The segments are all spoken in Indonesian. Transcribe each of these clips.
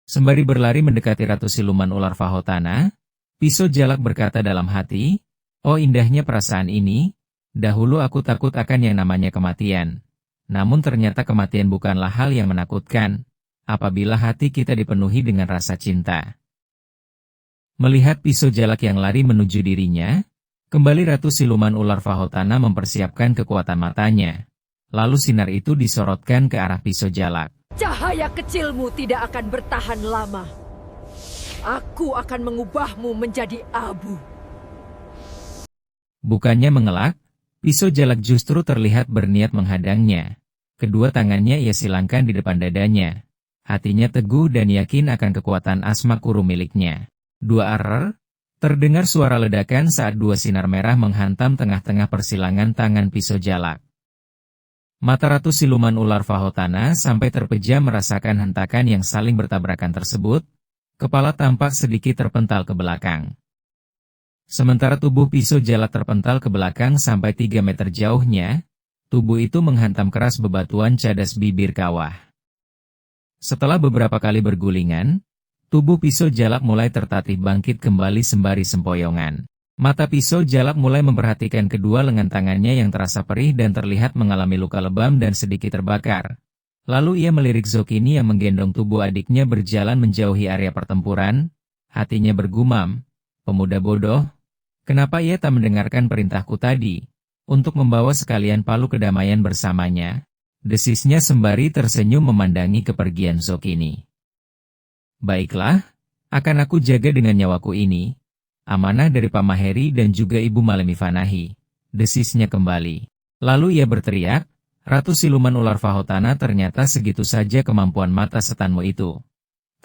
Sembari berlari mendekati Ratu Siluman Ular Fahotana, Pisau Jalak berkata dalam hati, "Oh indahnya perasaan ini, dahulu aku takut akan yang namanya kematian. Namun ternyata kematian bukanlah hal yang menakutkan, apabila hati kita dipenuhi dengan rasa cinta." Melihat Pisau Jalak yang lari menuju dirinya, kembali Ratu Siluman Ular Fahotana mempersiapkan kekuatan matanya. Lalu sinar itu disorotkan ke arah Pisau Jalak. "Cahaya kecilmu tidak akan bertahan lama. Aku akan mengubahmu menjadi abu." Bukannya mengelak, Pisau Jalak justru terlihat berniat menghadangnya. Kedua tangannya ia silangkan di depan dadanya. Hatinya teguh dan yakin akan kekuatan asma kuru miliknya. Dua arer, terdengar suara ledakan saat dua sinar merah menghantam tengah-tengah persilangan tangan Pisau Jalak. Mata Ratu Siluman Ular Fahotana sampai terpejam merasakan hentakan yang saling bertabrakan tersebut, kepala tampak sedikit terpental ke belakang. Sementara tubuh Pisau Jalak terpental ke belakang sampai 3 meter jauhnya, tubuh itu menghantam keras bebatuan cadas bibir kawah. Setelah beberapa kali bergulingan, tubuh Pisau Jalak mulai tertatih bangkit kembali sembari sempoyongan. Mata Pisau Jalak mulai memperhatikan kedua lengan tangannya yang terasa perih dan terlihat mengalami luka lebam dan sedikit terbakar. Lalu ia melirik Zokini yang menggendong tubuh adiknya berjalan menjauhi area pertempuran. Hatinya bergumam, "Pemuda bodoh, kenapa ia tak mendengarkan perintahku tadi, untuk membawa sekalian palu kedamaian bersamanya?" Desisnya sembari tersenyum memandangi kepergian Zokini. "Baiklah, akan aku jaga dengan nyawaku ini. Amanah dari Pak Maheri dan juga Ibu Malemi Fanahi," desisnya kembali. Lalu ia berteriak, "Ratu Siluman Ular Fahotana, ternyata segitu saja kemampuan mata setanmu itu."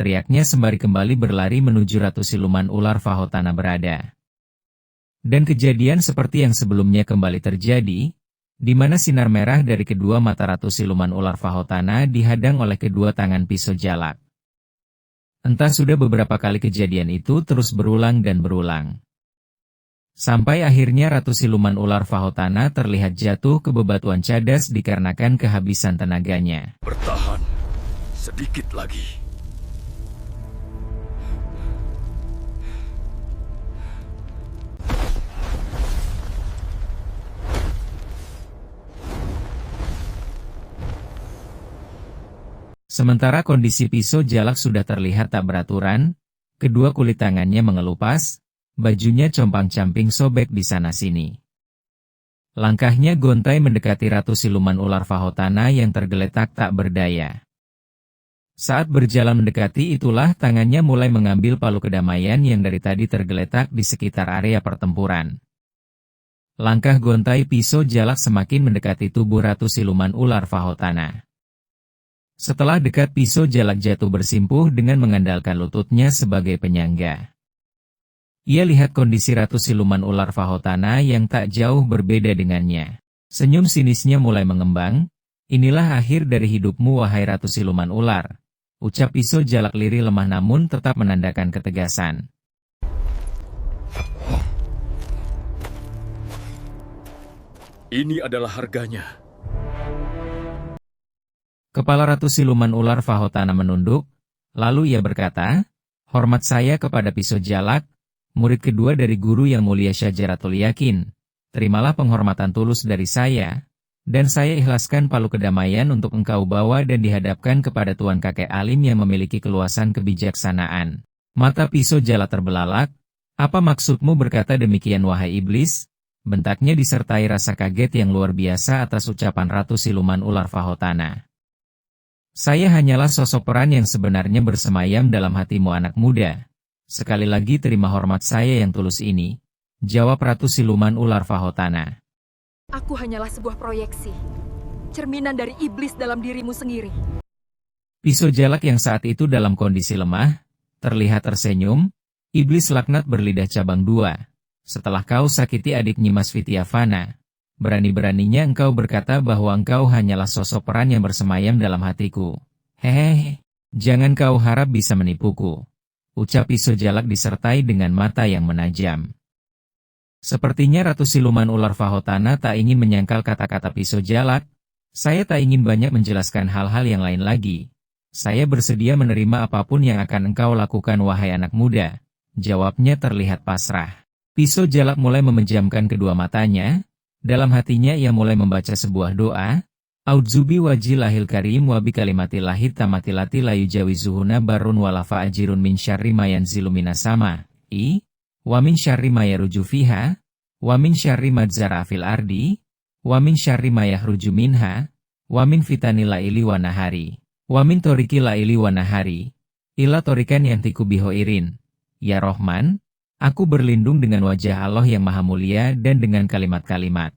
Teriaknya sembari kembali berlari menuju Ratu Siluman Ular Fahotana berada. Dan kejadian seperti yang sebelumnya kembali terjadi, di mana sinar merah dari kedua mata Ratu Siluman Ular Fahotana dihadang oleh kedua tangan Pisau Jalak. Entah sudah beberapa kali kejadian itu terus berulang dan berulang. Sampai akhirnya Ratu Siluman Ular Fahotana terlihat jatuh ke bebatuan cadas dikarenakan kehabisan tenaganya. "Bertahan, sedikit lagi." Sementara kondisi Pisau Jalak sudah terlihat tak beraturan, kedua kulit tangannya mengelupas, bajunya compang-camping sobek di sana-sini. Langkahnya gontai mendekati Ratu Siluman Ular Fahotana yang tergeletak tak berdaya. Saat berjalan mendekati itulah tangannya mulai mengambil palu kedamaian yang dari tadi tergeletak di sekitar area pertempuran. Langkah gontai Pisau Jalak semakin mendekati tubuh Ratu Siluman Ular Fahotana. Setelah dekat, Pisau Jalak jatuh bersimpuh dengan mengandalkan lututnya sebagai penyangga. Ia lihat kondisi Ratu Siluman Ular Fahotana yang tak jauh berbeda dengannya. Senyum sinisnya mulai mengembang. "Inilah akhir dari hidupmu wahai Ratu Siluman Ular," ucap Pisau Jalak lirih lemah namun tetap menandakan ketegasan. "Ini adalah harganya." Kepala Ratu Siluman Ular Fahotana menunduk, lalu ia berkata, "Hormat saya kepada Pisau Jalak, murid kedua dari guru yang mulia Syajaratul Yakin. Terimalah penghormatan tulus dari saya, dan saya ikhlaskan palu kedamaian untuk engkau bawa dan dihadapkan kepada Tuan Kakek Alim yang memiliki keluasan kebijaksanaan." Mata Pisau Jalak terbelalak. "Apa maksudmu berkata demikian wahai iblis?" bentaknya disertai rasa kaget yang luar biasa atas ucapan Ratu Siluman Ular Fahotana. "Saya hanyalah sosok peran yang sebenarnya bersemayam dalam hatimu anak muda. Sekali lagi terima hormat saya yang tulus ini," jawab Ratu Siluman Ular Fahotana. "Aku hanyalah sebuah proyeksi, cerminan dari iblis dalam dirimu sendiri." Pisau Jalak yang saat itu dalam kondisi lemah, terlihat tersenyum. "Iblis laknat berlidah cabang dua. Setelah kau sakiti adik Nyimas Vityavana, berani-beraninya engkau berkata bahwa engkau hanyalah sosok peran yang bersemayam dalam hatiku. Hehehe, jangan kau harap bisa menipuku," ucap Pisau Jalak disertai dengan mata yang menajam. Sepertinya Ratu Siluman Ular Fahotana tak ingin menyangkal kata-kata Pisau Jalak. "Saya tak ingin banyak menjelaskan hal-hal yang lain lagi. Saya bersedia menerima apapun yang akan engkau lakukan wahai anak muda, jawabnya terlihat pasrah. Pisau Jalak mulai memejamkan kedua matanya, dalam hatinya ia mulai membaca sebuah doa, A'udzubi wajillahil karim wa bi kalimatillahi tammatilati la yujawizuhuna barun walafa ajirun min syarri ma yanzilu minas sama, wa min syarri ma yaruju fiha, wa min syarri ma dzara fil ardi, wa min syarri ma yahruju minha, wa min fitanil laili wa nahari, wa min toriki laili wa nahari, ila torikan yantiku bihoirin. Ya Rohman, aku berlindung dengan wajah Allah yang maha mulia dan dengan kalimat-kalimat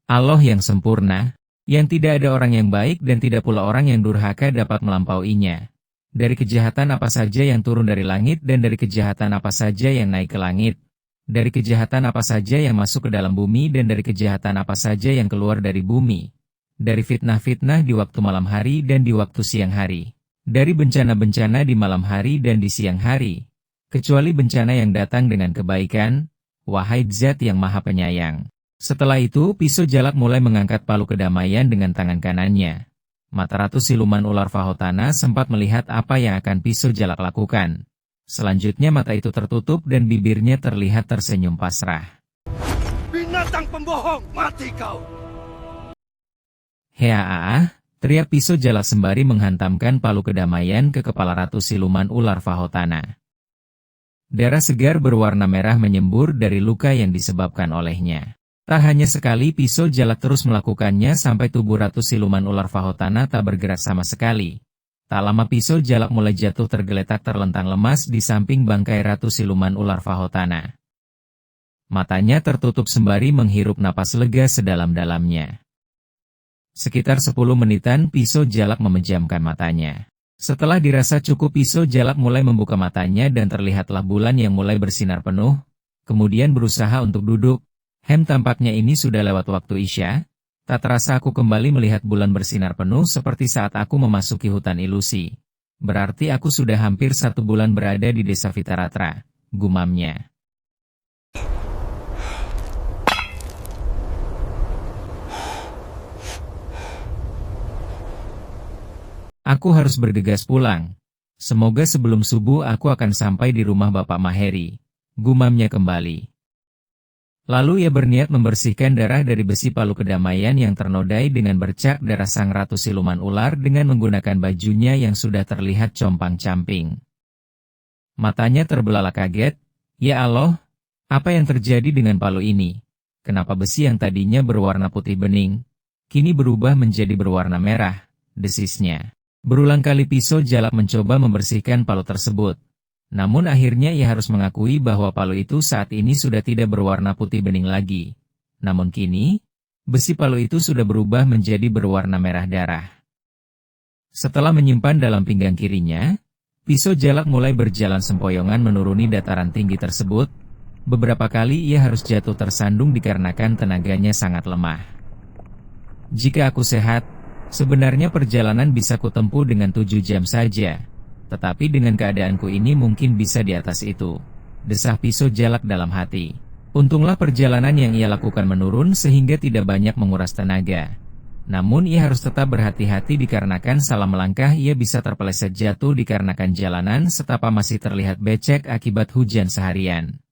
Allah yang sempurna, yang tidak ada orang yang baik dan tidak pula orang yang durhaka dapat melampauinya. Dari kejahatan apa saja yang turun dari langit dan dari kejahatan apa saja yang naik ke langit. Dari kejahatan apa saja yang masuk ke dalam bumi dan dari kejahatan apa saja yang keluar dari bumi. Dari fitnah-fitnah di waktu malam hari dan di waktu siang hari. Dari bencana-bencana di malam hari dan di siang hari. Kecuali bencana yang datang dengan kebaikan, wahai Zat yang maha penyayang. Setelah itu, Pisau Jalak mulai mengangkat palu kedamaian dengan tangan kanannya. Mata Ratu Siluman Ular Fahotana sempat melihat apa yang akan Pisau Jalak lakukan. Selanjutnya mata itu tertutup dan bibirnya terlihat tersenyum pasrah. Binatang pembohong, mati kau! Hea, teriak Pisau Jalak sembari menghantamkan palu kedamaian ke kepala Ratu Siluman Ular Fahotana. Darah segar berwarna merah menyembur dari luka yang disebabkan olehnya. Tak hanya sekali Pisau Jalak terus melakukannya sampai tubuh Ratu Siluman Ular Fahotana tak bergerak sama sekali. Tak lama Pisau Jalak mulai jatuh tergeletak terlentang lemas di samping bangkai Ratu Siluman Ular Fahotana. Matanya tertutup sembari menghirup napas lega sedalam-dalamnya. Sekitar 10 menitan Pisau Jalak memejamkan matanya. Setelah dirasa cukup Pisau Jalak mulai membuka matanya dan terlihatlah bulan yang mulai bersinar penuh, kemudian berusaha untuk duduk. Tampaknya ini sudah lewat waktu Isya. Tak terasa aku kembali melihat bulan bersinar penuh seperti saat aku memasuki hutan ilusi. Berarti aku sudah hampir 1 bulan berada di desa Vitaratra, gumamnya. Aku harus bergegas pulang. Semoga sebelum subuh aku akan sampai di rumah Bapak Maheri, gumamnya kembali. Lalu ia berniat membersihkan darah dari besi palu kedamaian yang ternodai dengan bercak darah sang Ratu Siluman Ular dengan menggunakan bajunya yang sudah terlihat compang-camping. Matanya terbelalak kaget. Ya Allah, apa yang terjadi dengan palu ini? Kenapa besi yang tadinya berwarna putih bening, kini berubah menjadi berwarna merah, desisnya. Berulang kali Pisau Jalak mencoba membersihkan palu tersebut. Namun akhirnya ia harus mengakui bahwa palu itu saat ini sudah tidak berwarna putih bening lagi. Namun kini, besi palu itu sudah berubah menjadi berwarna merah darah. Setelah menyimpan dalam pinggang kirinya, Pisau Jalak mulai berjalan sempoyongan menuruni dataran tinggi tersebut. Beberapa kali ia harus jatuh tersandung dikarenakan tenaganya sangat lemah. Jika aku sehat, sebenarnya perjalanan bisa kutempuh dengan 7 jam saja. Tetapi dengan keadaanku ini mungkin bisa di atas itu, desah Pisau Jalak dalam hati. Untunglah perjalanan yang ia lakukan menurun sehingga tidak banyak menguras tenaga. Namun ia harus tetap berhati-hati dikarenakan salah melangkah ia bisa terpeleset jatuh dikarenakan jalanan setapak masih terlihat becek akibat hujan seharian.